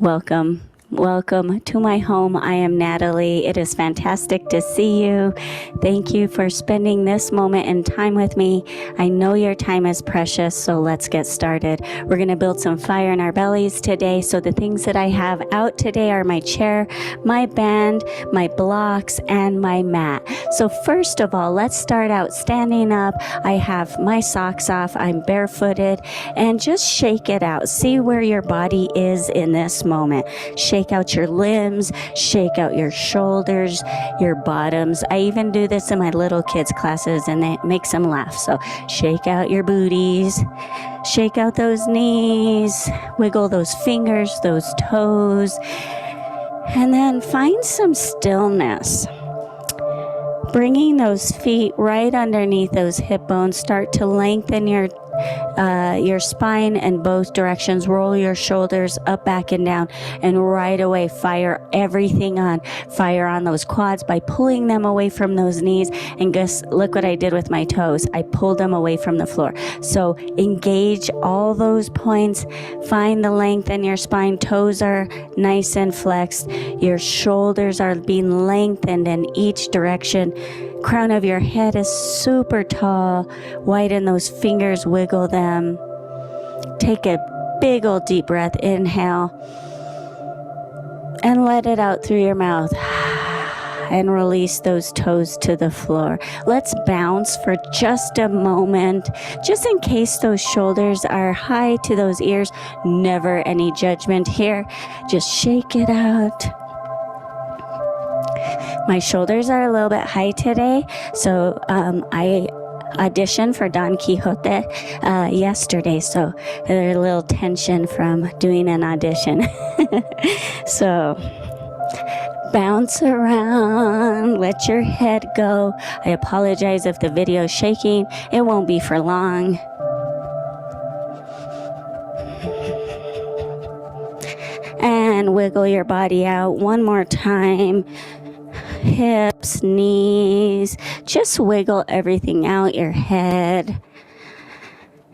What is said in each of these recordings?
Welcome. Welcome to my home. I am Natalie. It is fantastic to see you. Thank you for spending this moment in time with me. I know your time is precious, so let's get started. We're going to build some fire in our bellies today. So the things that I have out today are my chair, my band, my blocks, and my mat. So first of all, let's start out standing up. I have my socks off. I'm barefooted, and just shake it out. See where your body is in this moment. Shake out your limbs, shake out your shoulders, your bottoms. I even do this in my little kids' classes, and it makes them laugh. So shake out your booties, shake out those knees, wiggle those fingers, those toes, and then find some stillness. Bringing those feet right underneath those hip bones, start to lengthen your spine in both directions. Roll your shoulders up, back, and down, and right away fire everything on. Fire on those quads by pulling them away from those knees. And guess, look what I did with my toes. I pulled them away from the floor. So engage all those points. Find the length in your spine. Toes are nice and flexed. Your shoulders are being lengthened in each direction. Crown of your head is super tall. Widen those fingers, wiggle them. Take a big old deep breath. Inhale. And let it out through your mouth. And release those toes to the floor. Let's bounce for just a moment. Just in case those shoulders are high to those ears. Never any judgment here. Just shake it out. My shoulders are a little bit high today, so I auditioned for Don Quixote yesterday, so there's a little tension from doing an audition. So bounce around, let your head go. I apologize if the video is shaking. It won't be for long. And wiggle your body out one more time. Hips, knees, just wiggle everything out, your head.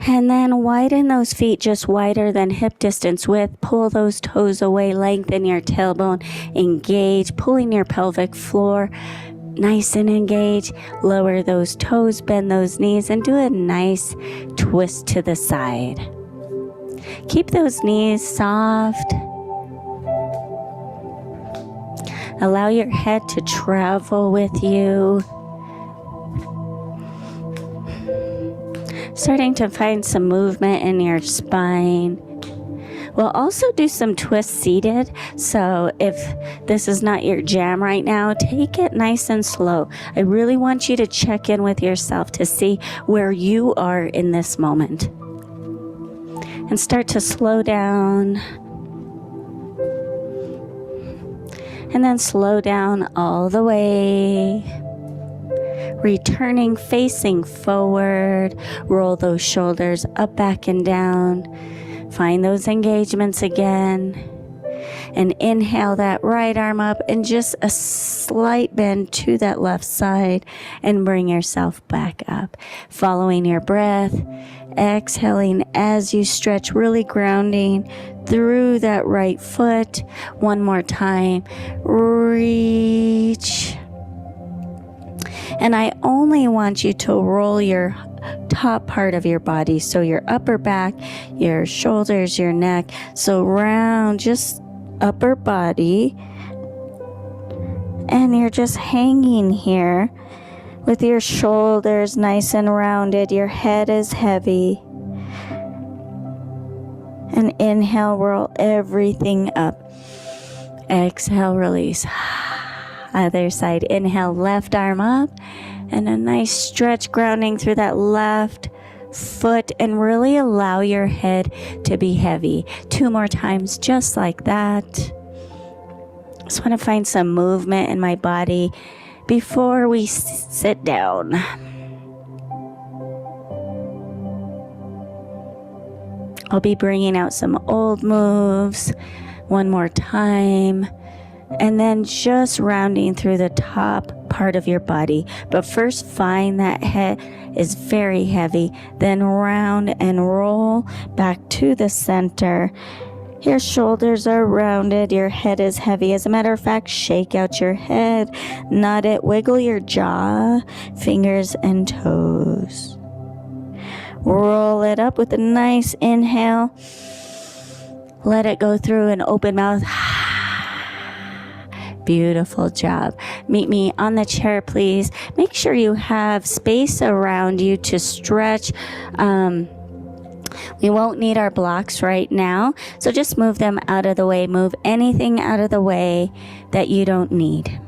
And then widen those feet just wider than hip distance width. Pull those toes away, lengthen your tailbone, engage, pulling your pelvic floor nice and engaged. Lower those toes, bend those knees, and do a nice twist to the side. Keep those knees soft. Allow your head to travel with you. Starting to find some movement in your spine. We'll also do some twists seated. So if this is not your jam right now, take it nice and slow. I really want you to check in with yourself to see where you are in this moment. And start to slow down. And then slow down all the way. Returning, facing forward. Roll those shoulders up, back, and down. Find those engagements again. And inhale that right arm up and just a slight bend to that left side. And bring yourself back up. Following your breath. Exhaling as you stretch, really grounding through that right foot. One more time. Reach. And I only want you to roll your top part of your body. So your upper back, your shoulders, your neck. So round, just upper body. And you're just hanging here. With your shoulders nice and rounded, your head is heavy. And inhale, roll everything up. Exhale, release. Other side, inhale, left arm up. And a nice stretch, grounding through that left foot. And really allow your head to be heavy. 2 more times, just like that. Just want to find some movement in my body before we sit down. I'll be bringing out some old moves one more time, and then just rounding through the top part of your body. But first, find that head is very heavy, then round and roll back to the center. Your shoulders are rounded. Your head is heavy. As a matter of fact, shake out your head. Nod it. Wiggle your jaw, fingers and toes. Roll it up with a nice inhale. Let it go through an open mouth. Beautiful job. Meet me on the chair, please. Make sure you have space around you to stretch. We won't need our blocks right now, so just move them out of the way. Move anything out of the way that you don't need.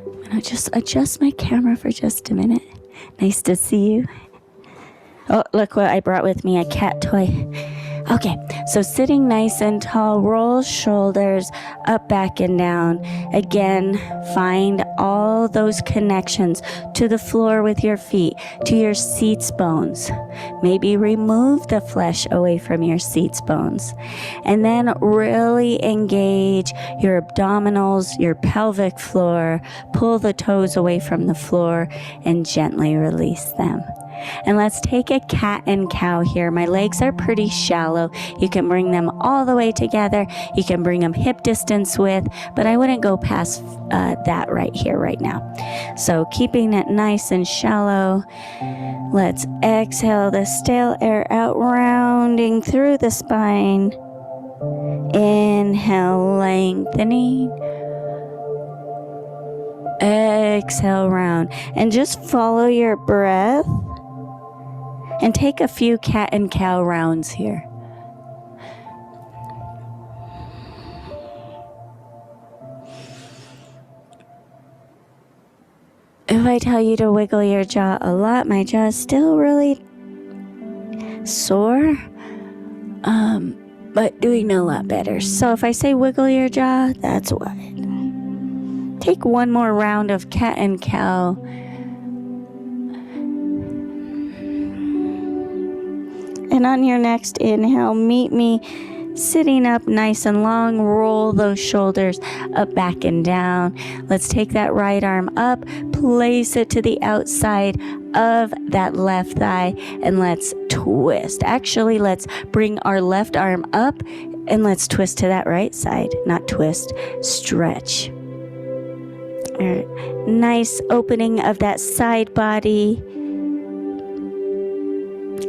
I'm going to just adjust my camera for just a minute. Nice to see you. Oh, look what I brought with me, a cat toy. Okay, so sitting nice and tall, roll shoulders up, back, and down. Again, find all those connections to the floor with your feet, to your seats bones. Maybe remove the flesh away from your seats bones. And then really engage your abdominals, your pelvic floor. Pull the toes away from the floor and gently release them. And let's take a cat and cow here. My legs are pretty shallow. You can bring them all the way together. You can bring them hip distance width, but I wouldn't go past that right here, right now. So keeping it nice and shallow. Let's exhale the stale air out, rounding through the spine. Inhale, lengthening. Exhale, round. And just follow your breath. And take a few cat and cow rounds here. If I tell you to wiggle your jaw a lot, my jaw is still really sore, but doing a lot better. So if I say wiggle your jaw, that's why. Take one more round of cat and cow. And on your next inhale, meet me sitting up nice and long. Roll those shoulders up, back, and down. Let's take that right arm up, place it to the outside of that left thigh, and let's twist. Actually, let's bring our left arm up, and let's twist to that right side. Not twist, stretch. All right. Nice opening of that side body.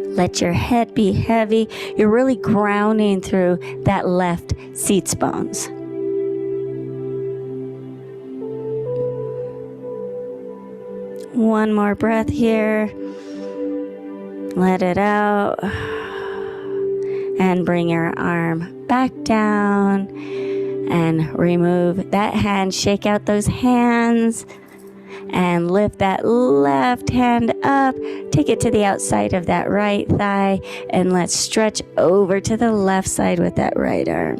Let your head be heavy. You're really grounding through that left seats bones. One more breath here. Let it out. And bring your arm back down. And remove that hand. Shake out those hands. And lift that left hand up. Take it to the outside of that right thigh. And let's stretch over to the left side with that right arm.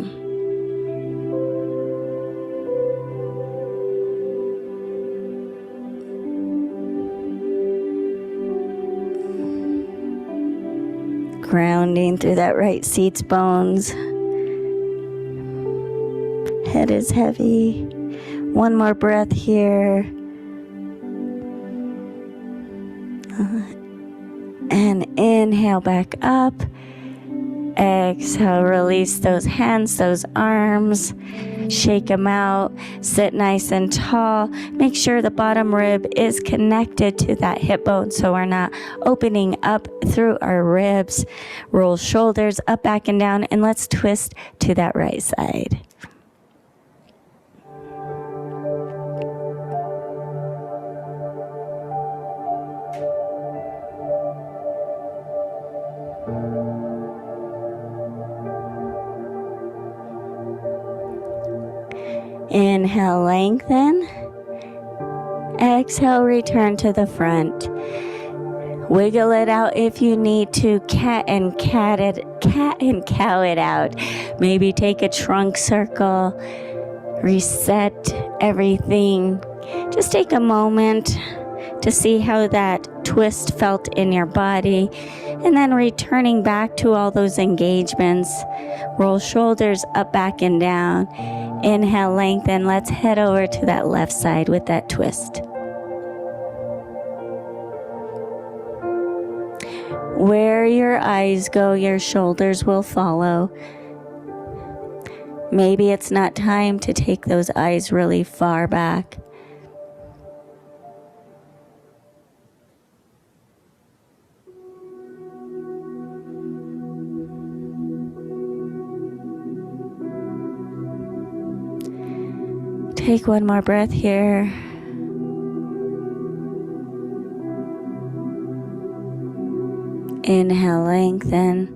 Grounding through that right seats bones. Head is heavy. One more breath here. And inhale back up. Exhale, release those hands, those arms. Shake them out. Sit nice and tall. Make sure the bottom rib is connected to that hip bone so we're not opening up through our ribs. Roll shoulders up, back, and down. And let's twist to that right side. Inhale, lengthen. Exhale, return to the front. Wiggle it out if you need to. Cat and cow it out. Maybe take a trunk circle. Reset everything. Just take a moment to see how that twist felt in your body. And then returning back to all those engagements. Roll shoulders up, back, and down. Inhale, lengthen. Let's head over to that left side with that twist. Where your eyes go, your shoulders will follow. Maybe it's not time to take those eyes really far back. Take one more breath here. Inhale, lengthen.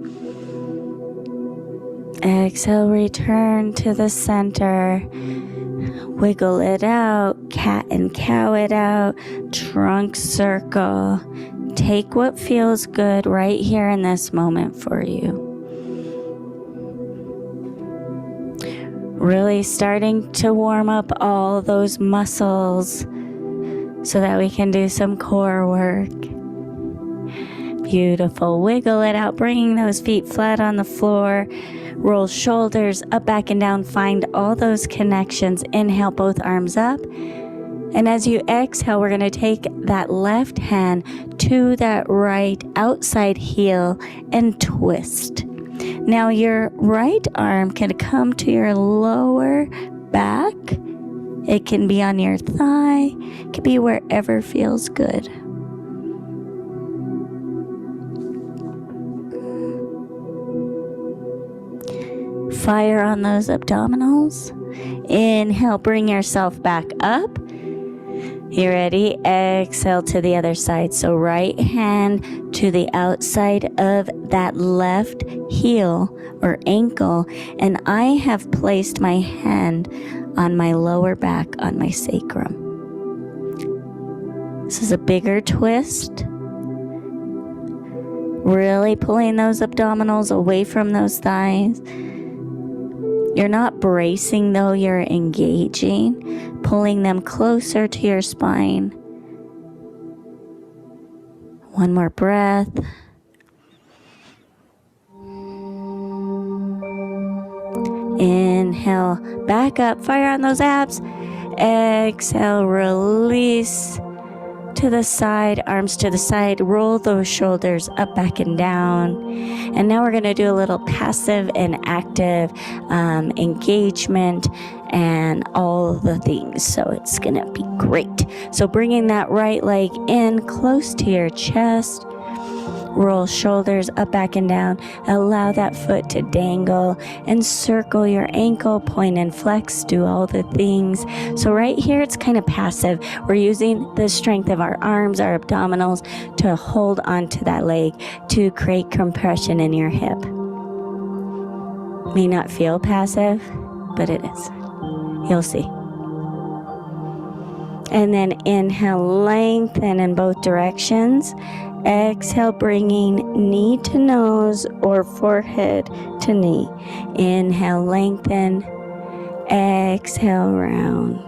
Exhale, return to the center. Wiggle it out, cat and cow it out, trunk circle. Take what feels good right here in this moment for you. Really starting to warm up all those muscles so that we can do some core work. Beautiful. Wiggle it out, bringing those feet flat on the floor. Roll shoulders up, back, and down. Find all those connections. Inhale, both arms up. And as you exhale, we're going to take that left hand to that right outside heel and twist. Now your right arm can come to your lower back. It can be on your thigh. It can be wherever feels good. Fire on those abdominals. Inhale, bring yourself back up. You ready? Exhale to the other side. So right hand to the outside of that left heel or ankle. And I have placed my hand on my lower back, on my sacrum. This is a bigger twist. Really pulling those abdominals away from those thighs. You're not bracing though, you're engaging, pulling them closer to your spine. One more breath. Inhale, back up, fire on those abs. Exhale, release to the side, arms to the side, roll those shoulders up, back, and down. And now we're going to do a little passive and active engagement and all the things. So it's going to be great. So bringing that right leg in close to your chest. Roll shoulders up, back, and down. Allow that foot to dangle and circle your ankle, point and flex, do all the things. So right here, it's kind of passive. We're using the strength of our arms, our abdominals to hold onto that leg to create compression in your hip. May not feel passive, but it is. You'll see. And then inhale, lengthen in both directions. Exhale, bringing knee to nose or forehead to knee. Inhale, lengthen. Exhale, round.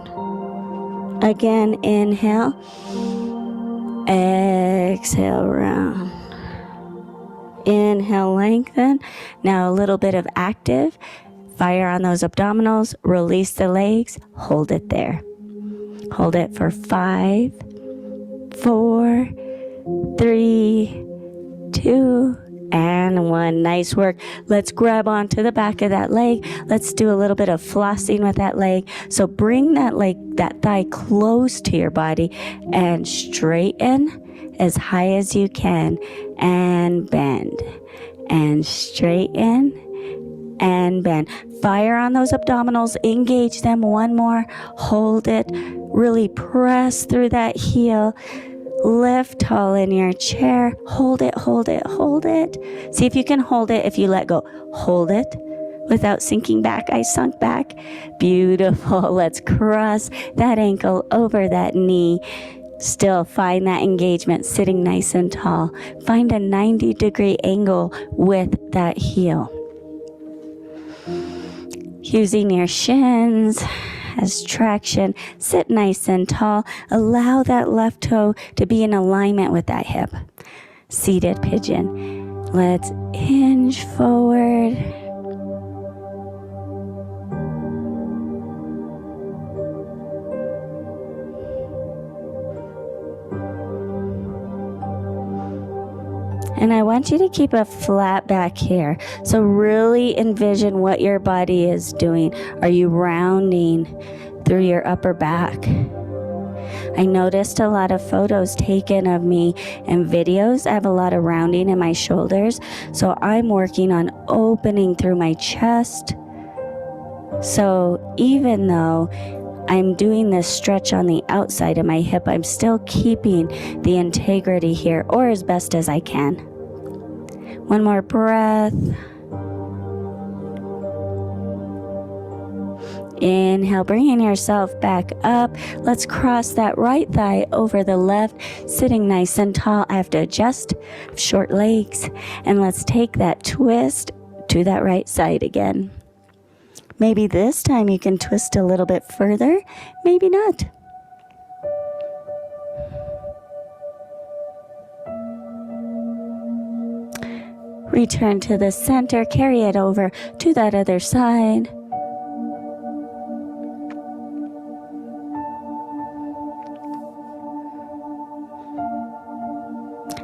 Again, inhale. Exhale, round. Inhale, lengthen. Now a little bit of active. Fire on those abdominals. Release the legs. Hold it there. Hold it for 5, 4, 3, 2, and 1. Nice work. Let's grab onto the back of that leg. Let's do a little bit of flossing with that leg. So bring that leg, that thigh close to your body and straighten as high as you can and bend and straighten and bend. Fire on those abdominals, engage them. One more, hold it, really press through that heel. Lift tall in your chair. Hold it, hold it, hold it. See if you can hold it. If you let go, hold it without sinking back. I sunk back. Beautiful. Let's cross that ankle over that knee. Still find that engagement, sitting nice and tall. Find a 90-degree angle with that heel. Using your shins as traction, sit nice and tall. Allow that left toe to be in alignment with that hip. Seated pigeon. Let's hinge forward. And I want you to keep a flat back here. So really envision what your body is doing. Are you rounding through your upper back? I noticed a lot of photos taken of me and videos. I have a lot of rounding in my shoulders. So I'm working on opening through my chest. So even though I'm doing this stretch on the outside of my hip, I'm still keeping the integrity here, or as best as I can. One more breath. Inhale, bringing yourself back up. Let's cross that right thigh over the left, sitting nice and tall. I have to adjust short legs. And let's take that twist to that right side again. Maybe this time you can twist a little bit further, maybe not. Return to the center, carry it over to that other side.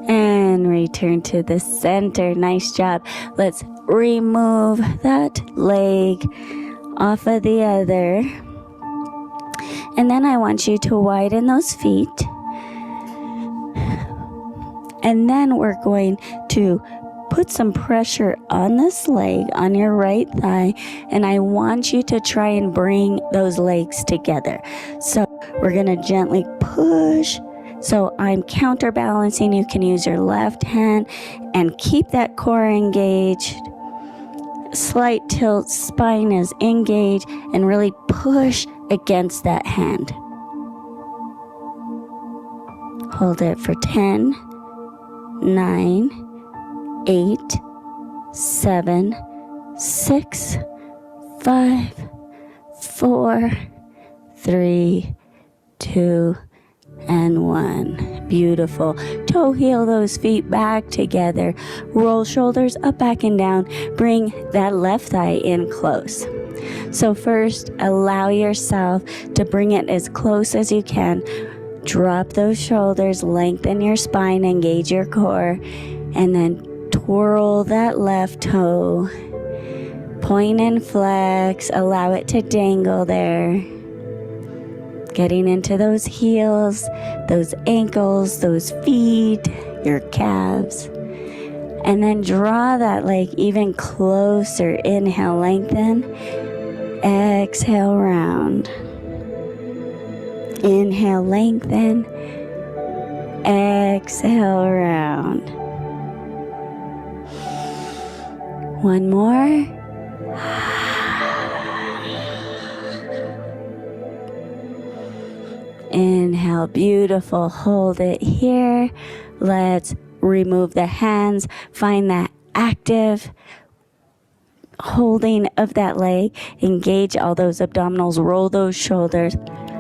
And return to the center. Nice job. Let's remove that leg off of the other. And then I want you to widen those feet. And then we're going to put some pressure on this leg, on your right thigh, and I want you to try and bring those legs together. So we're going to gently push. So I'm counterbalancing. You can use your left hand and keep that core engaged. Slight tilt, spine is engaged, and really push against that hand. Hold it for 10, 9, 8, 7, 6, 5, 4, 3, 2, and 1. Beautiful. Toe heel those feet back together. Roll shoulders up, back, and down. Bring that left thigh in close. So first, allow yourself to bring it as close as you can. Drop those shoulders, lengthen your spine, engage your core, and then twirl that left toe. Point and flex. Allow it to dangle there. Getting into those heels, those ankles, those feet, your calves. And then draw that leg even closer. Inhale, lengthen. Exhale, round. Inhale, lengthen. Exhale, round. One more. Inhale, beautiful. Hold it here. Let's remove the hands. Find that active holding of that leg. Engage all those abdominals. Roll those shoulders.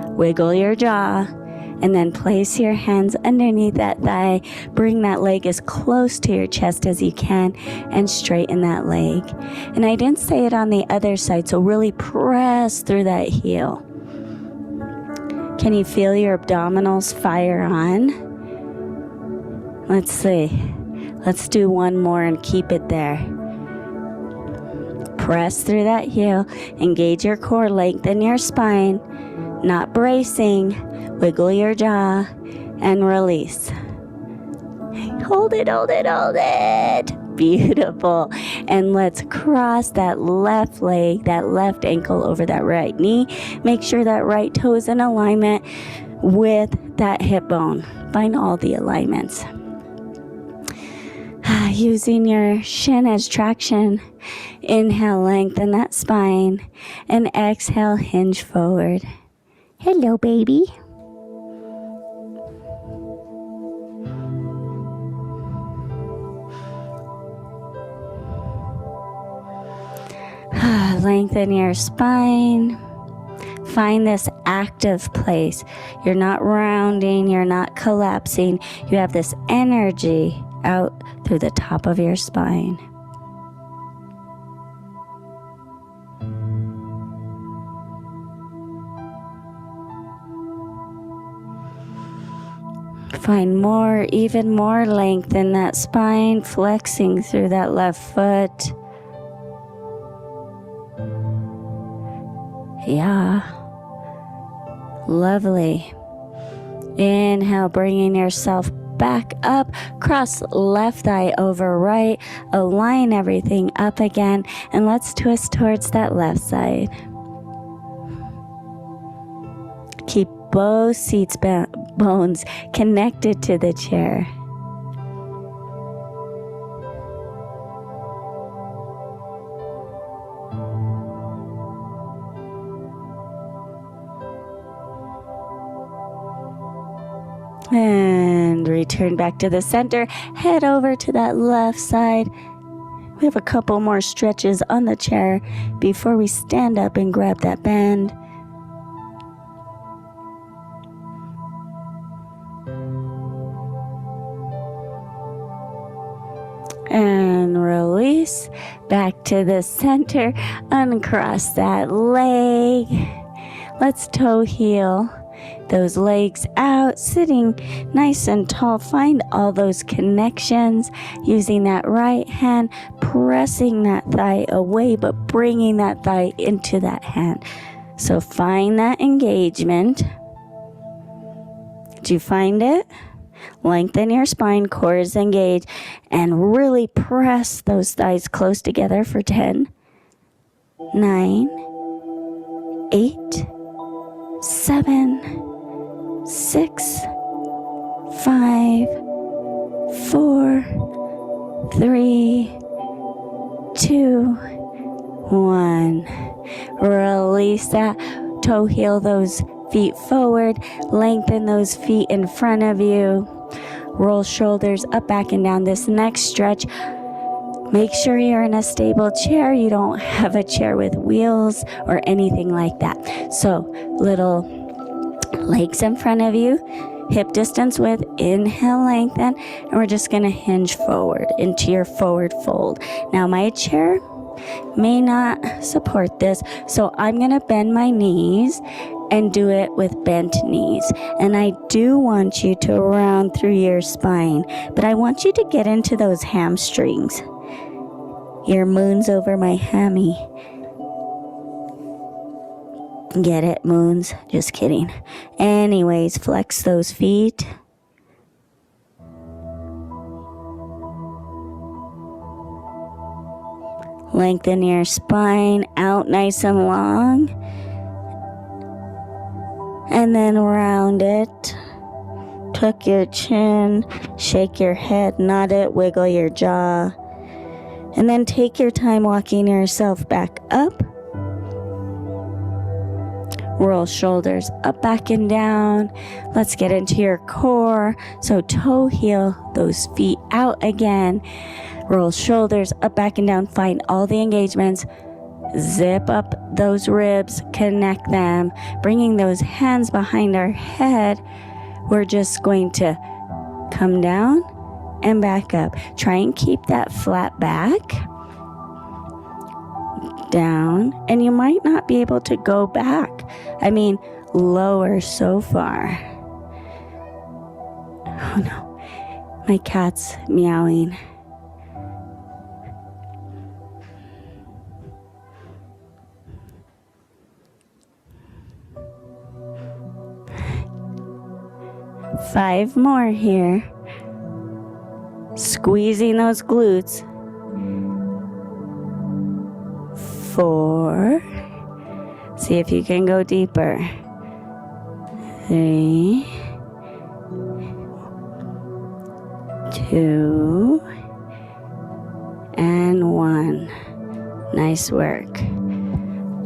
Wiggle your jaw. And then place your hands underneath that thigh. Bring that leg as close to your chest as you can and straighten that leg. And I didn't say it on the other side, so really press through that heel. Can you feel your abdominals fire on? Let's see. Let's do one more and keep it there. Press through that heel. Engage your core. Lengthen your spine. Not bracing. Wiggle your jaw. And release. Hold it, hold it, hold it. Beautiful. And let's cross that left leg, that left ankle over that right knee. Make sure that right toe is in alignment with that hip bone. Find all the alignments. Using your shin as traction. Inhale, lengthen that spine. And exhale, hinge forward. Hello, baby. Lengthen your spine. Find this active place. You're not rounding. You're not collapsing. You have this energy out through the top of your spine. Find more, even more length in that spine, flexing through that left foot. Yeah. Lovely. Inhale, bringing yourself back up. Cross left thigh over right. Align everything up again. And let's twist towards that left side. Keep both seats bones connected to the chair. And return back to the center. Head over to that left side. We have a couple more stretches on the chair before we stand up and grab that band. And release back to the center. Uncross that leg. Let's toe heel those legs out, sitting nice and tall. Find all those connections using that right hand, pressing that thigh away, but bringing that thigh into that hand. So find that engagement. Did you find it? Lengthen your spine, core is engaged, and really press those thighs close together for 10, 9, 8, 7, 6, 5, 4, 3, 2, 1. Release that. Toe heel those feet forward. Lengthen those feet in front of you. Roll shoulders up, back, and down. This next stretch, make sure you're in a stable chair. You don't have a chair with wheels or anything like that. So little legs in front of you, hip distance width. Inhale, lengthen, and we're just going to hinge forward into your forward fold. Now my chair may not support this, so I'm going to bend my knees and do it with bent knees. And I do want you to round through your spine, but I want you to get into those hamstrings. Your moon's over my hammy. Get it, moons? Just kidding. Anyways, flex those feet. Lengthen your spine out nice and long. And then round it. Tuck your chin. Shake your head. Nod it. Wiggle your jaw. And then take your time walking yourself back up. Roll shoulders up, back, and down. Let's get into your core. So toe heel those feet out again. Roll shoulders up, back, and down. Find all the engagements. Zip up those ribs. Connect them. Bringing those hands behind our head. We're just going to come down and back up. Try and keep that flat back. Down. And you might not be able to go back. I mean, lower so far. Oh no. My cat's meowing. Five more here. Squeezing those glutes. 4. See if you can go deeper. 3. 2. And 1. Nice work.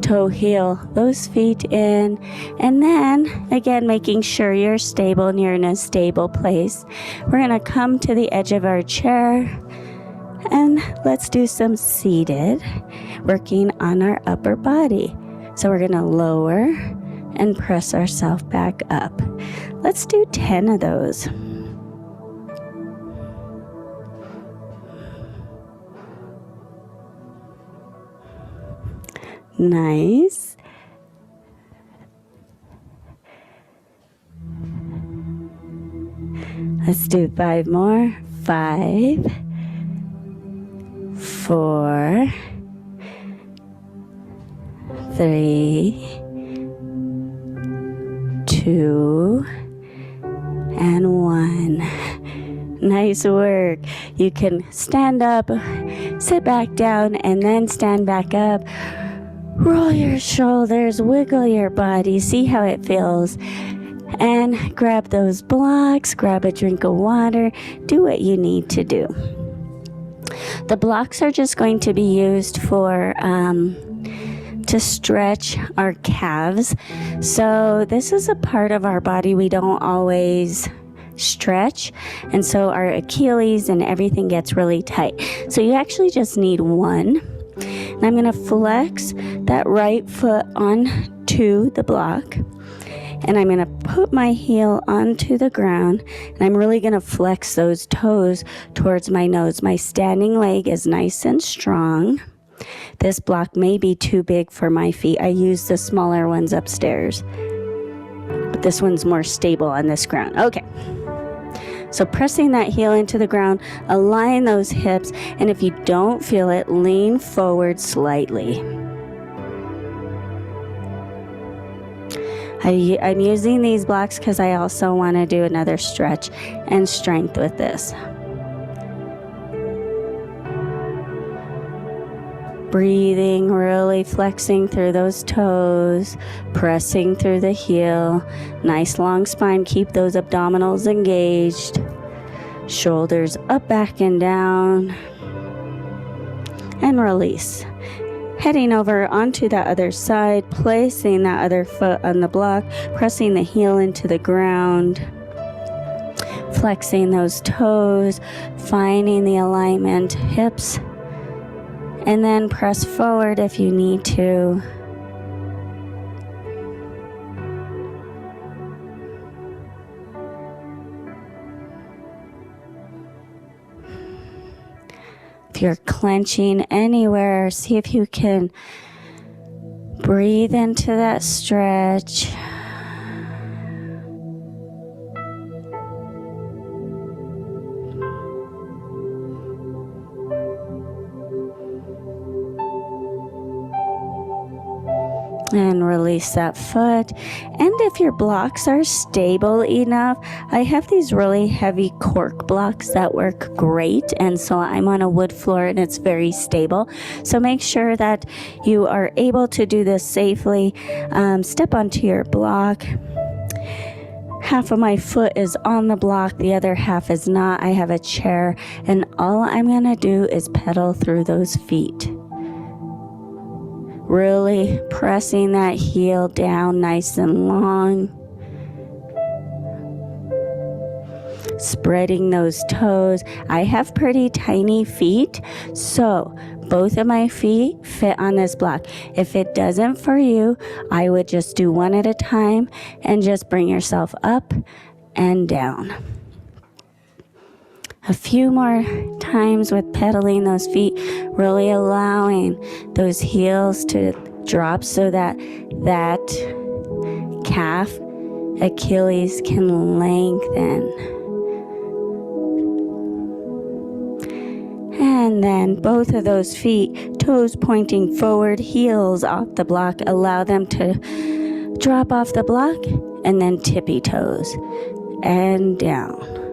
Toe heel those feet in, and then again making sure you're stable and you're in a stable place. We're going to come to the edge of our chair and let's do some seated, working on our upper body. So we're going to lower and press ourselves back up. Let's do 10 of those. Nice. Let's do 5 more. 5, 4, 3, 2, and 1. Nice work. You can stand up, sit back down, and then stand back up. Roll your shoulders, wiggle your body, see how it feels. And grab those blocks, grab a drink of water, do what you need to do. The blocks are just going to be used for to stretch our calves. So this is a part of our body we don't always stretch, and so our Achilles and everything gets really tight. So you actually just need one. And I'm going to flex that right foot onto the block, and I'm going to put my heel onto the ground, and I'm really going to flex those toes towards my nose. My standing leg is nice and strong. This block may be too big for my feet. I use the smaller ones upstairs, but this one's more stable on this ground. Okay. So pressing that heel into the ground, align those hips, and if you don't feel it, lean forward slightly. I'm using these blocks because I also want to do another stretch and strength with this. Breathing, really flexing through those toes, pressing through the heel. Nice long spine, keep those abdominals engaged. Shoulders up, back, and down. And release. Heading over onto that other side, placing that other foot on the block, pressing the heel into the ground. Flexing those toes, finding the alignment, hips. And then press forward if you need to. If you're clenching anywhere, see if you can breathe into that stretch. And release that foot. And if your blocks are stable enough, I have these really heavy cork blocks that work great, and so I'm on a wood floor and it's very stable. So make sure that you are able to do this safely. Step onto your block. Half of my foot is on the block, the other half is not. I have a chair, and all I'm going to do is pedal through those feet. Really pressing that heel down nice and long. Spreading those toes. I have pretty tiny feet, so both of my feet fit on this block. If it doesn't for you, I would just do one at a time and just bring yourself up and down. A few more times with pedaling those feet, really allowing those heels to drop so that calf, Achilles can lengthen. And then both of those feet, toes pointing forward, heels off the block, allow them to drop off the block, and then tippy toes and down.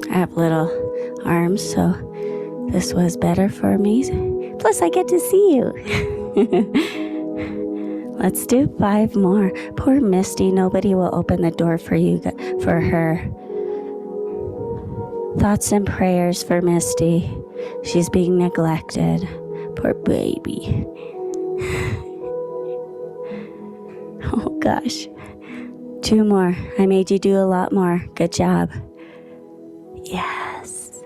I have little arms, so this was better for me. Plus, I get to see you. Let's do 5 more. Poor Misty, nobody will open the door for her. Thoughts and prayers for Misty. She's being neglected. Poor baby. Oh gosh. 2 more. I made you do a lot more. Good job. Yes.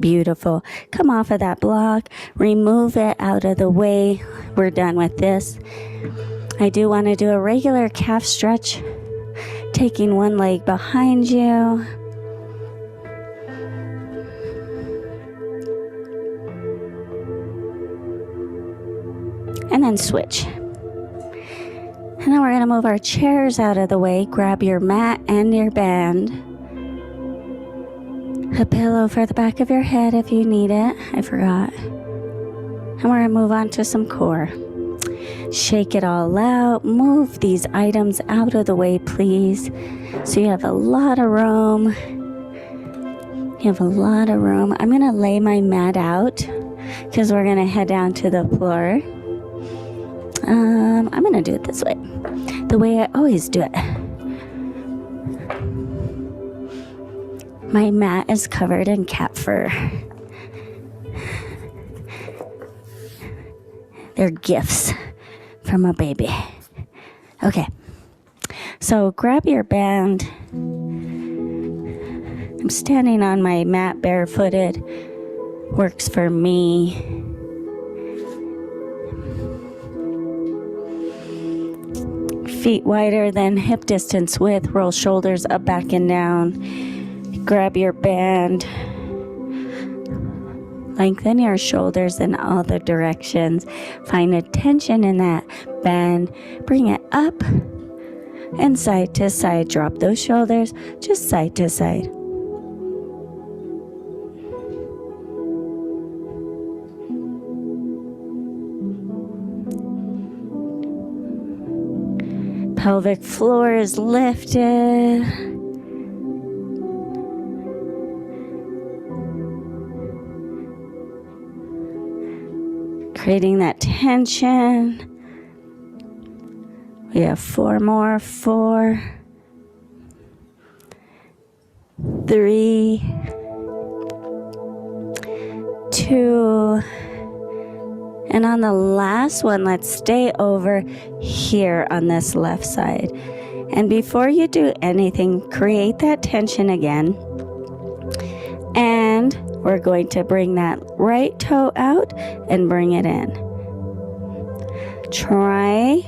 Beautiful. Come off of that block. Remove it out of the way. We're done with this. I do want to do a regular calf stretch. Taking one leg behind you. and then switch. And then we're going to move our chairs out of the way. Grab your mat and your band. A pillow for the back of your head if you need it. I forgot. And we're going to move on to some core. Shake it all out. Move these items out of the way, please. So you have a lot of room. You have a lot of room. I'm going to lay my mat out because we're going to head down to the floor. I'm going to do it this way. The way I always do it. My mat is covered in cat fur. They're gifts from a baby. Okay, so grab your band. I'm standing on my mat barefooted. Works for me. Feet wider than hip distance width. Roll shoulders up, back, and down. Grab your band. Lengthen your shoulders in all the directions. Find a tension in that band. Bring it up and side to side. Drop those shoulders just side to side. Pelvic floor is lifted. Creating that tension. We have 4 more. 4, 3, 2, and on the last one, let's stay over here on this left side. And before you do anything, create that tension again. And we're going to bring that right toe out and bring it in. Try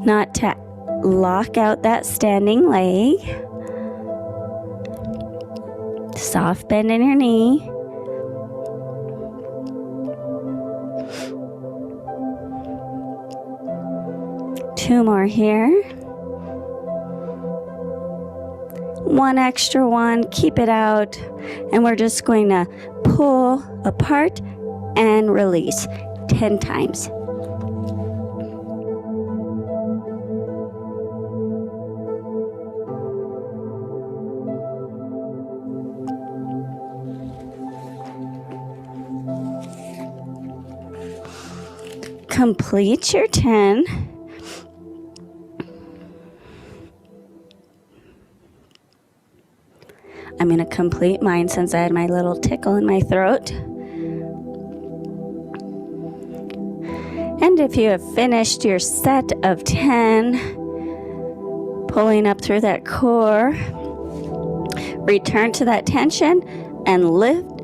not to lock out that standing leg. Soft bend in your knee. Two more here. One extra one, keep it out, and we're just going to pull apart and release 10 times. Complete your 10. I'm going to complete mine since I had my little tickle in my throat. And if you have finished your set of 10, pulling up through that core, return to that tension and lift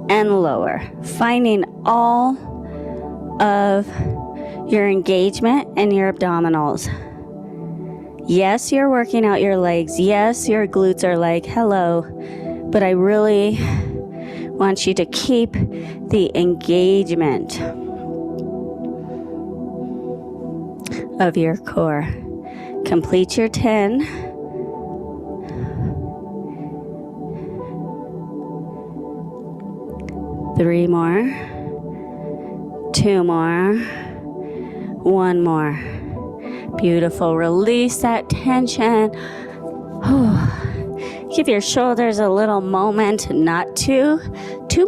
and lower, finding all of your engagement and your abdominals. Yes, you're working out your legs. Yes, your glutes are like, hello. But I really want you to keep the engagement of your core. Complete your 10. Three more. 2 more. 1 more. Beautiful. Release that tension. Give your shoulders a little moment, not too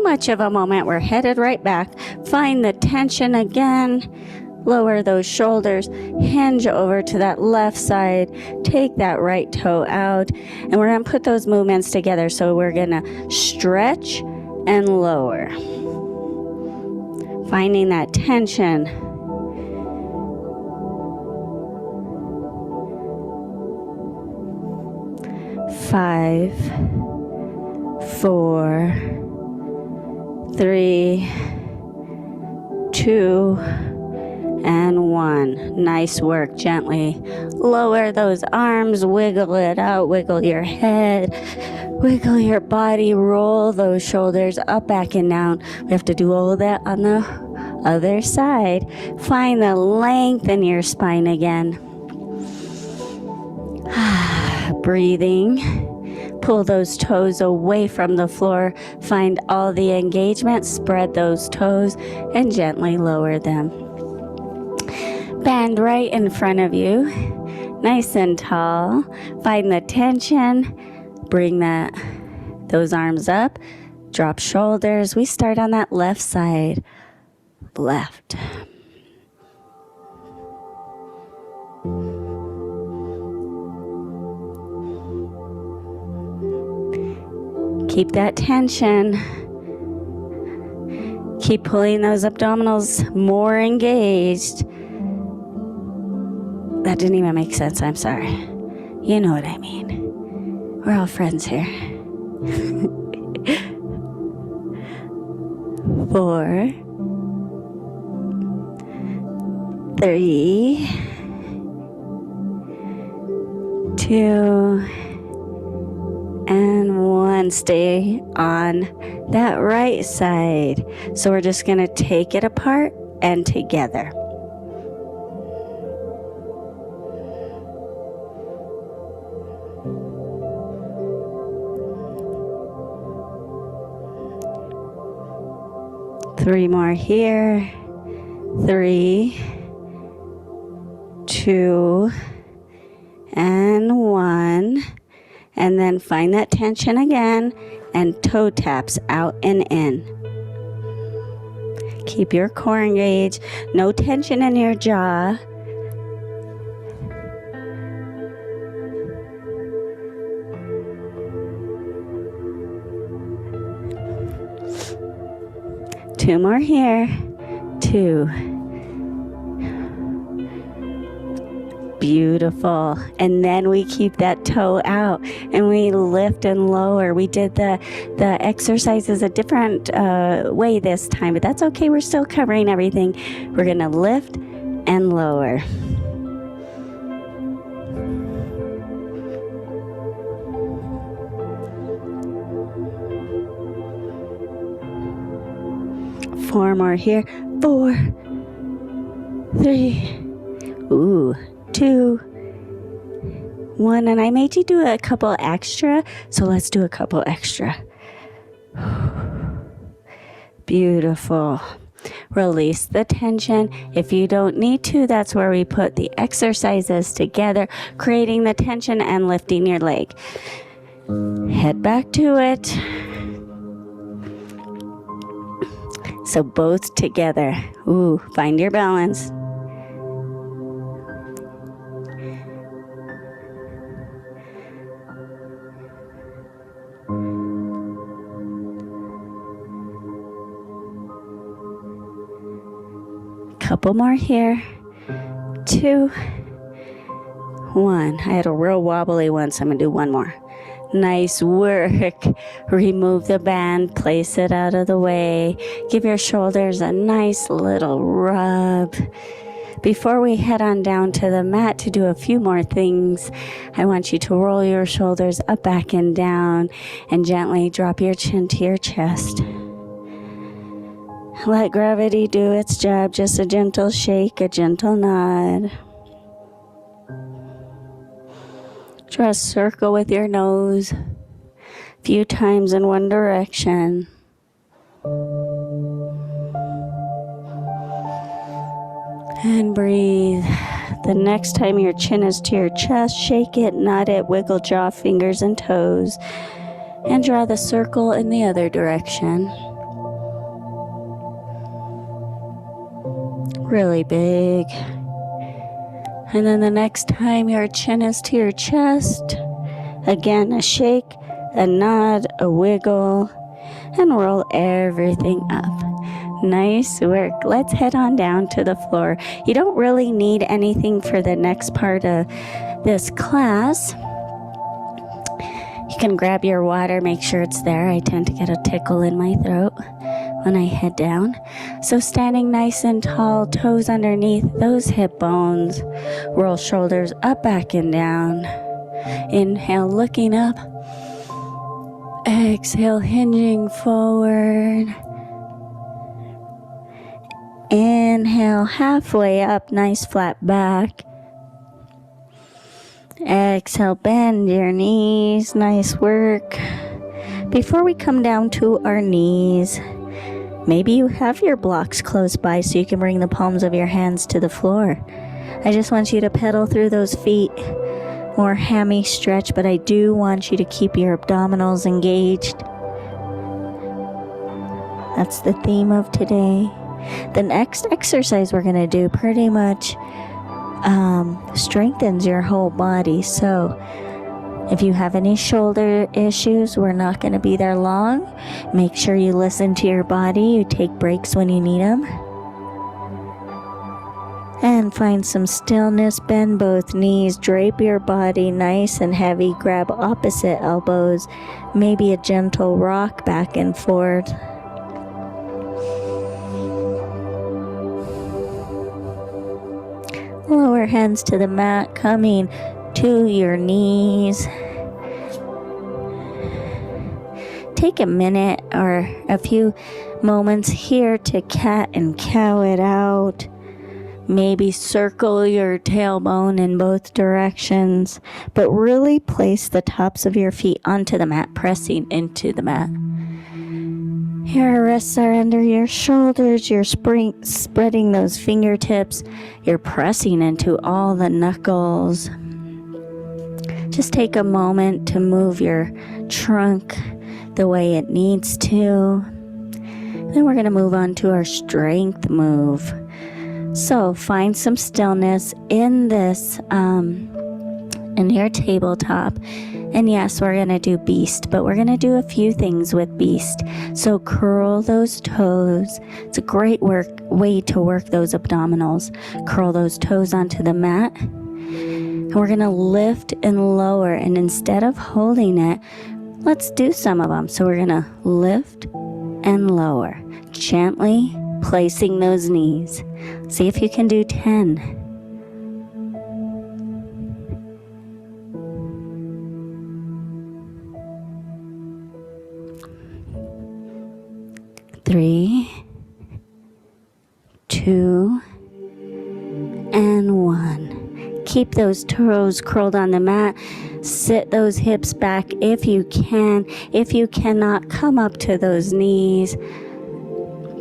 much of a moment. We're headed right back. Find the tension again. Lower those shoulders. Hinge over to that left side. Take that right toe out. And we're going to put those movements together. So we're going to stretch and lower. Finding that tension. 5, 4, 3, 2, and 1. Nice work. Gently lower those arms, wiggle it out, wiggle your head, wiggle your body, roll those shoulders up, back, and down. We have to do all of that on the Other side. Find the length in your spine again. Breathing. Pull those toes away from the floor. Find all the engagement. Spread those toes and gently lower them. Bend right in front of you. Nice and tall. Find the tension. Bring those arms up. Drop shoulders. We start on that left side. Left. Keep that tension. Keep pulling those abdominals more engaged. That didn't even make sense. I'm sorry. You know what I mean. We're all friends here. 4, 3, 2, and 1. Stay on that right side. So we're just going to take it apart and together. Three more here. 3, 2, and 1. And then find that tension again and toe taps out and in. Keep your core engaged. No tension in your jaw. Two more here. 2. Beautiful. And then we keep that toe out and we lift and lower. We did the exercises a different way this time, but that's okay. We're still covering everything. We're going to lift and lower. Four more here. 4, 3, 2, 1. And I made you do a couple extra, so let's do a couple extra. Beautiful. Release the tension. If you don't need to, that's where we put the exercises together, creating the tension and lifting your leg. Head back to it. So both together. Find your balance. Couple more here. 2, 1. I had a real wobbly one, so I'm going to do one more. Nice work. Remove the band, place it out of the way. Give your shoulders a nice little rub. Before we head on down to the mat to do a few more things, I want you to roll your shoulders up, back, and down, and gently drop your chin to your chest. Let gravity do its job. Just a gentle shake, a gentle nod. Draw a circle with your nose a few times in one direction. And breathe. The next time your chin is to your chest, shake it, nod it, wiggle jaw, fingers, and toes. And draw the circle in the other direction. Really big. And then the next time your chin is to your chest, again a shake, a nod, a wiggle, and roll everything up. Nice work. Let's head on down to the floor. You don't really need anything for the next part of this class. You can grab your water, make sure it's there. I tend to get a tickle in my throat when I head down. So standing nice and tall, toes underneath those hip bones. Roll shoulders up, back, and down. Inhale, looking up. Exhale, hinging forward. Inhale, halfway up, nice flat back. Exhale, bend your knees, nice work. Before we come down to our knees, maybe you have your blocks close by so you can bring the palms of your hands to the floor. I just want you to pedal through those feet, more hammy stretch, but I do want you to keep your abdominals engaged. That's the theme of today. The next exercise we're going to do pretty much strengthens your whole body. So if you have any shoulder issues, we're not going to be there long. Make sure you listen to your body. You take breaks when you need them. And find some stillness. Bend both knees. Drape your body nice and heavy. Grab opposite elbows. Maybe a gentle rock back and forth. Lower hands to the mat, coming to your knees. Take a minute or a few moments here to cat and cow it out. Maybe circle your tailbone in both directions, but really place the tops of your feet onto the mat, pressing into the mat. Your wrists are under your shoulders. You're spreading those fingertips. You're pressing into all the knuckles. Just take a moment to move your trunk the way it needs to. Then we're going to move on to our strength move. So find some stillness in this, in your tabletop. And yes, we're going to do beast, but we're going to do a few things with beast. So curl those toes. It's a great way to work those abdominals. Curl those toes onto the mat. And we're going to lift and lower. And instead of holding it, let's do some of them. So we're going to lift and lower, gently placing those knees. See if you can do 10. 3, 2, and 1. Keep those toes curled on the mat. Sit those hips back if you can. If you cannot, come up to those knees.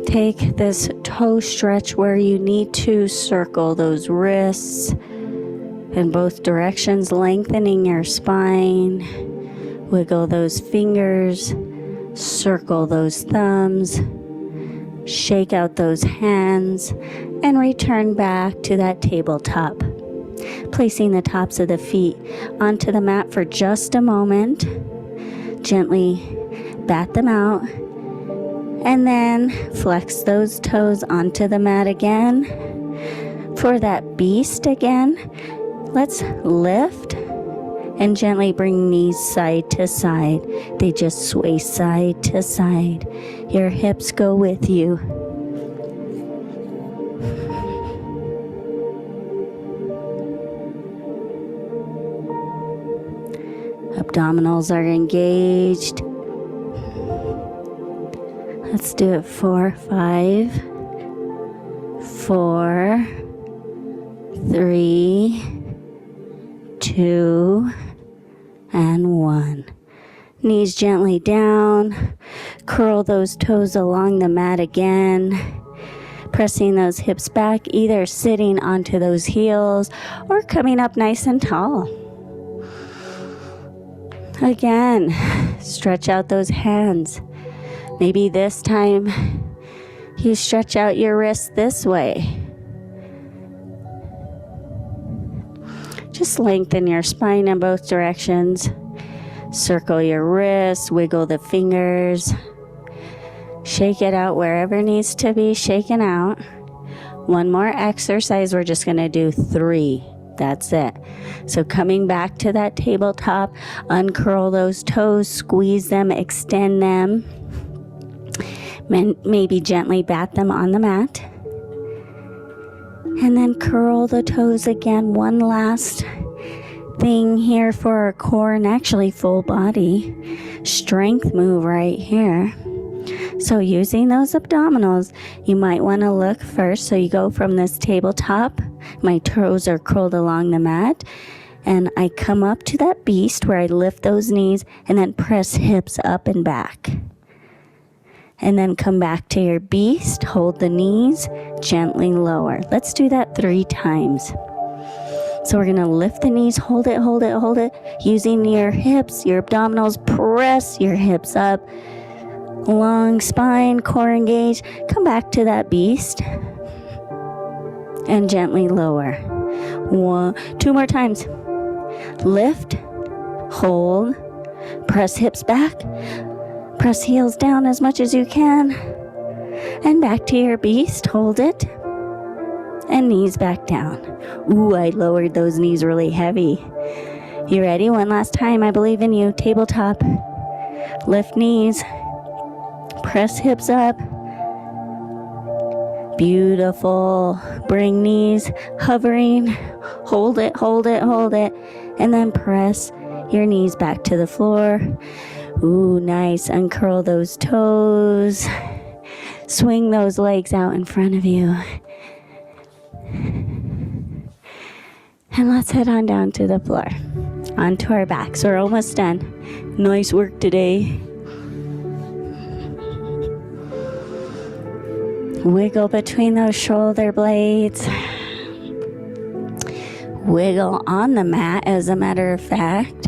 Take this toe stretch where you need to. Circle those wrists in both directions, lengthening your spine. Wiggle those fingers. Circle those thumbs. Shake out those hands and return back to that tabletop. Placing the tops of the feet onto the mat for just a moment. Gently bat them out. And then flex those toes onto the mat again. For that beast again, let's lift and gently bring knees side to side. They just sway side to side. Your hips go with you. Abdominals are engaged. Let's do it for 5, 4, 3, 2, and 1. Knees gently down. Curl those toes along the mat again. Pressing those hips back, either sitting onto those heels or coming up nice and tall. Again, stretch out those hands. Maybe this time you stretch out your wrists this way. Just lengthen your spine in both directions. Circle your wrists, wiggle the fingers. Shake it out wherever needs to be shaken out. One more exercise, we're just going to do 3. That's it. So coming back to that tabletop, uncurl those toes, squeeze them, extend them. Maybe gently bat them on the mat. And then curl the toes again. One last thing here for our core and actually full body strength move right here. So using those abdominals, you might want to look first. So you go from this tabletop, my toes are curled along the mat, and I come up to that beast where I lift those knees and then press hips up and back. And then come back to your beast, hold the knees, gently lower. Let's do that 3 times. So we're gonna lift the knees, hold it, hold it, hold it. Using your hips, your abdominals, press your hips up. Long spine, core engaged. Come back to that beast. And gently lower. 2 more times. Lift, hold, press hips back. Press heels down as much as you can. And back to your beast. Hold it. And knees back down. Ooh, I lowered those knees really heavy. You ready? One last time. I believe in you. Tabletop. Lift knees. Press hips up. Beautiful. Bring knees hovering. Hold it, hold it, hold it. And then press your knees back to the floor. Ooh, nice. Uncurl those toes. Swing those legs out in front of you. And let's head on down to the floor. Onto our backs. We're almost done. Nice work today. Wiggle between those shoulder blades. Wiggle on the mat, as a matter of fact.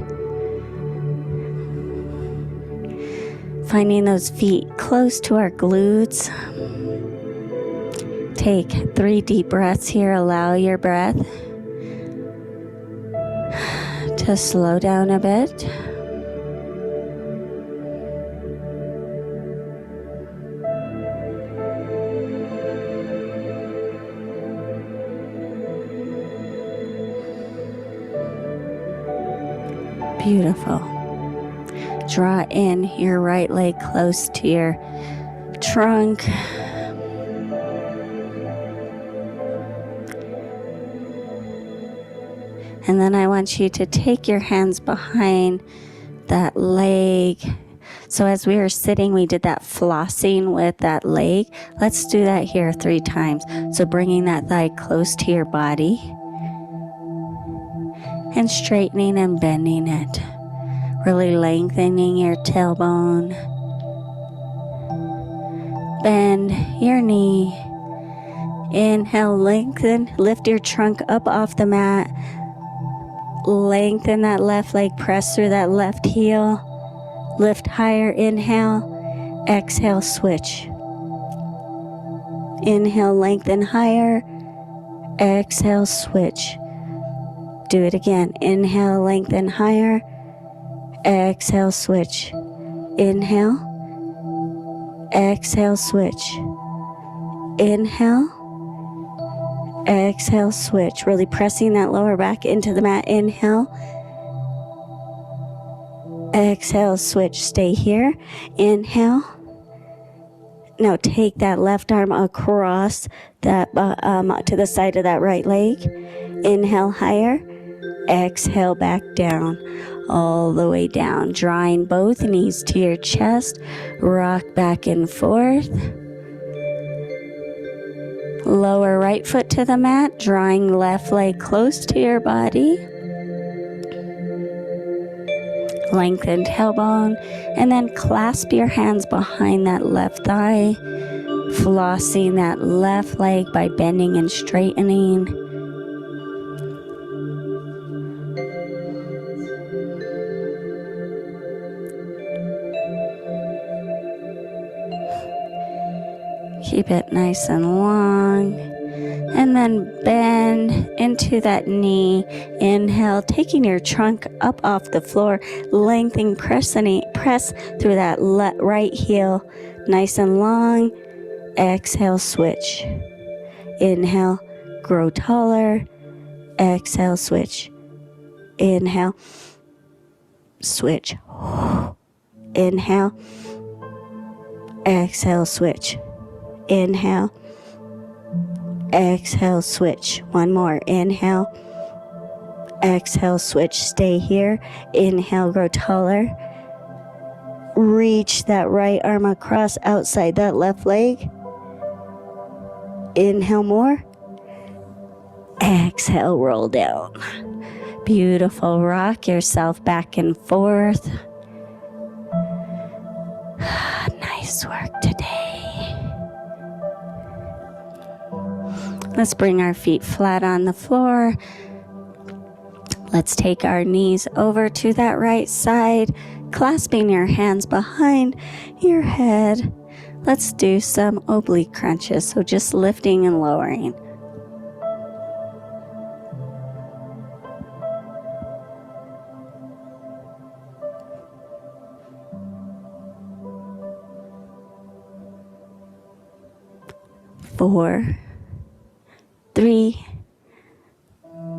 Finding those feet close to our glutes. Take 3 deep breaths here. Allow your breath to slow down a bit. Beautiful. Draw in your right leg close to your trunk. And then I want you to take your hands behind that leg. So as we were sitting, we did that flossing with that leg. Let's do that here 3 times. So bringing that thigh close to your body and straightening and bending it. Really lengthening your tailbone. Bend your knee. Inhale, lengthen. Lift your trunk up off the mat. Lengthen that left leg. Press through that left heel. Lift higher. Inhale. Exhale, switch. Inhale, lengthen higher. Exhale, switch. Do it again. Inhale, lengthen higher. Exhale, switch. Inhale. Exhale, switch. Inhale. Exhale, switch. Really pressing that lower back into the mat. Inhale. Exhale, switch. Stay here. Inhale. Now take that left arm across that to the side of that right leg. Inhale higher. Exhale back down. All the way down. Drawing both knees to your chest. Rock back and forth. Lower right foot to the mat. Drawing left leg close to your body. Lengthen tailbone. And then clasp your hands behind that left thigh. Flossing that left leg by bending and straightening. Keep it nice and long. And then bend into that knee. Inhale, taking your trunk up off the floor. Lengthening, press through that right heel. Nice and long. Exhale, switch. Inhale, grow taller. Exhale, switch. Inhale, switch. Inhale. Exhale, switch. Inhale. Exhale, switch. One more. Inhale. Exhale, switch. Stay here. Inhale, grow taller. reach that right arm across outside that left leg. Inhale more. Exhale, roll down. Beautiful. Rock yourself back and forth. Nice work today. Let's bring our feet flat on the floor. Let's take our knees over to that right side, clasping your hands behind your head. Let's do some oblique crunches, so just lifting and lowering. Four, three,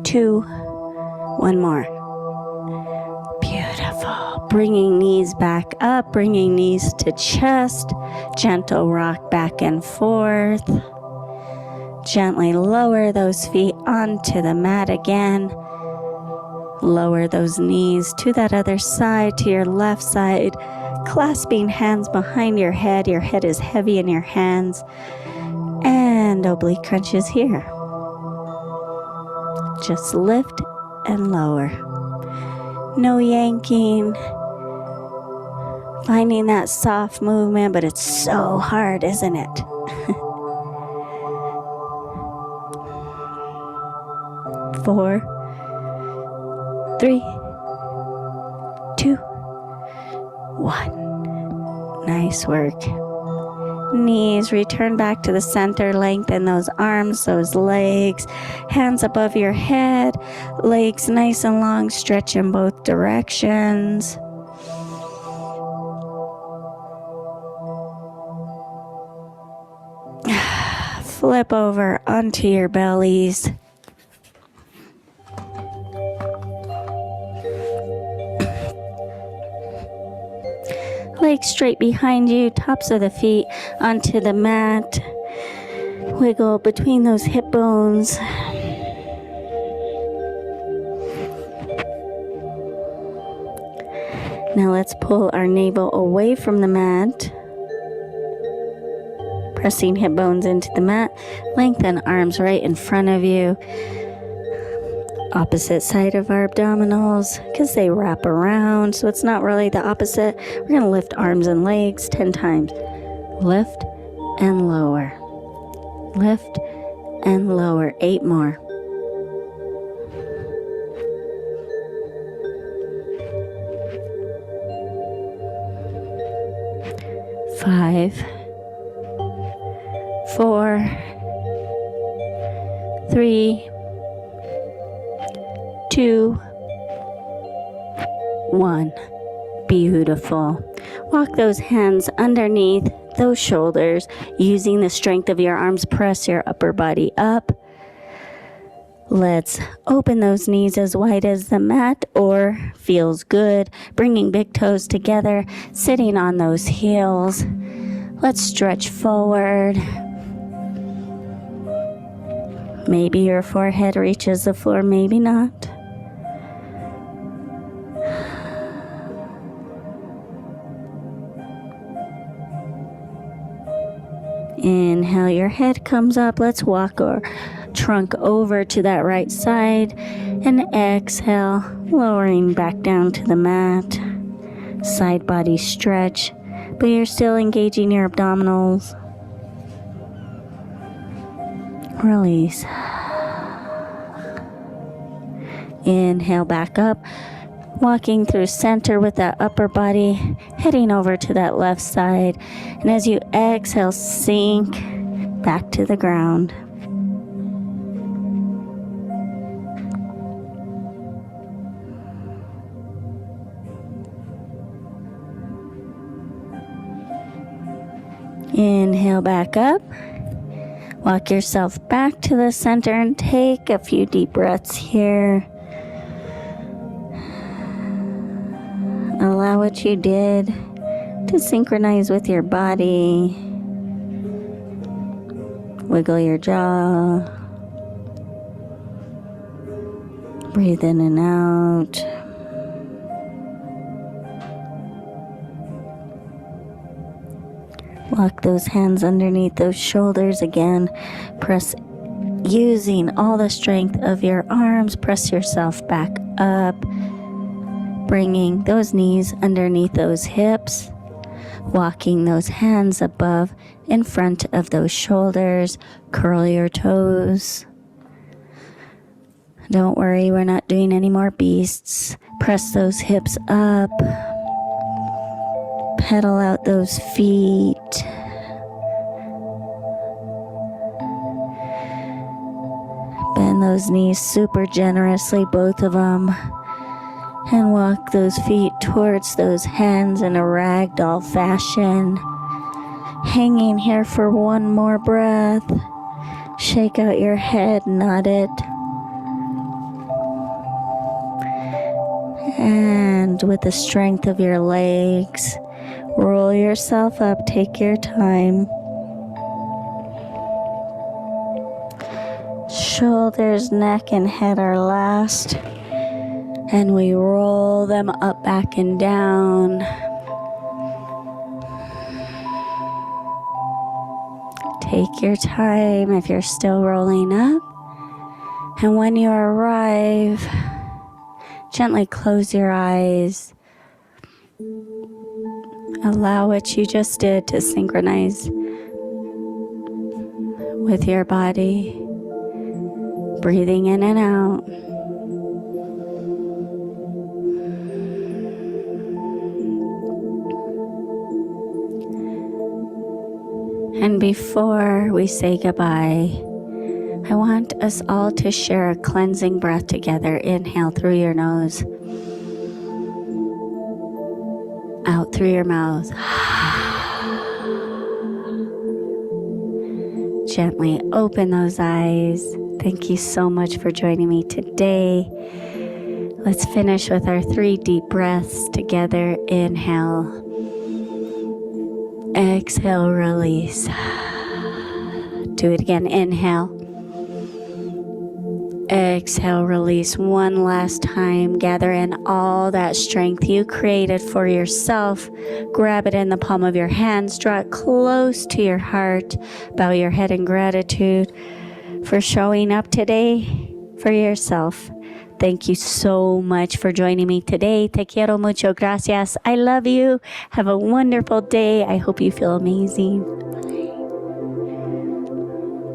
two, one more. Beautiful. Bringing knees back up, bringing knees to chest. Gentle rock back and forth. Gently lower those feet onto the mat again. Lower those knees to that other side, to your left side. Clasping hands behind your head. Your head is heavy in your hands. And oblique crunches here. Just lift and lower. No yanking. Finding that soft movement, but it's so hard, isn't it? 4, 3, 2, 1. Nice work. Knees return back to the center. Lengthen those arms, those legs. Hands above your head. Legs nice and long. Stretch in both directions. Flip over onto your bellies. Legs straight behind you, tops of the feet onto the mat. Wiggle between those hip bones. Now let's pull our navel away from the mat. Pressing hip bones into the mat. Lengthen arms right in front of you. Opposite side of our abdominals, because they wrap around, so it's not really the opposite. We're going to lift arms and legs 10 times. Lift and lower. Lift and lower. 8 more. Five, 4, 3, 2, 1. Beautiful. Walk those hands underneath those shoulders. Using the strength of your arms, press your upper body up. Let's open those knees as wide as the mat or feels good. Bringing big toes together, sitting on those heels. Let's stretch forward. Maybe your forehead reaches the floor, maybe not. Inhale, your head comes up. Let's walk our trunk over to that right side. And exhale, lowering back down to the mat. Side body stretch, but you're still engaging your abdominals. Release. Inhale, back up. Walking through center with that upper body, heading over to that left side. And as you exhale, sink back to the ground. Inhale, back up. Walk yourself back to the center and take a few deep breaths here. Allow what you did to synchronize with your body. Wiggle your jaw. Breathe in and out. Walk those hands underneath those shoulders again. Press using all the strength of your arms. Press yourself back up. Bringing those knees underneath those hips. Walking those hands above in front of those shoulders. Curl your toes. Don't worry, we're not doing any more beasts. Press those hips up. Pedal out those feet. Bend those knees super generously, both of them. And walk those feet towards those hands in a ragdoll fashion. Hanging here for one more breath. Shake out your head, nod it. And with the strength of your legs, roll yourself up, take your time. Shoulders, neck, and head are last. And we roll them up, back, and down. Take your time if you're still rolling up. And when you arrive, gently close your eyes. Allow what you just did to synchronize with your body. Breathing in and out. And before we say goodbye, I want us all to share a cleansing breath together. Inhale through your nose. Out through your mouth. Gently open those eyes. Thank you so much for joining me today. Let's finish with our 3 deep breaths together. Inhale. Exhale, release. Do it again. Inhale. Exhale, release. One last time. Gather in all that strength you created for yourself. Grab it in the palm of your hands. Draw it close to your heart. Bow your head in gratitude for showing up today for yourself. Thank you so much for joining me today. Te quiero mucho. Gracias. I love you. Have a wonderful day. I hope you feel amazing.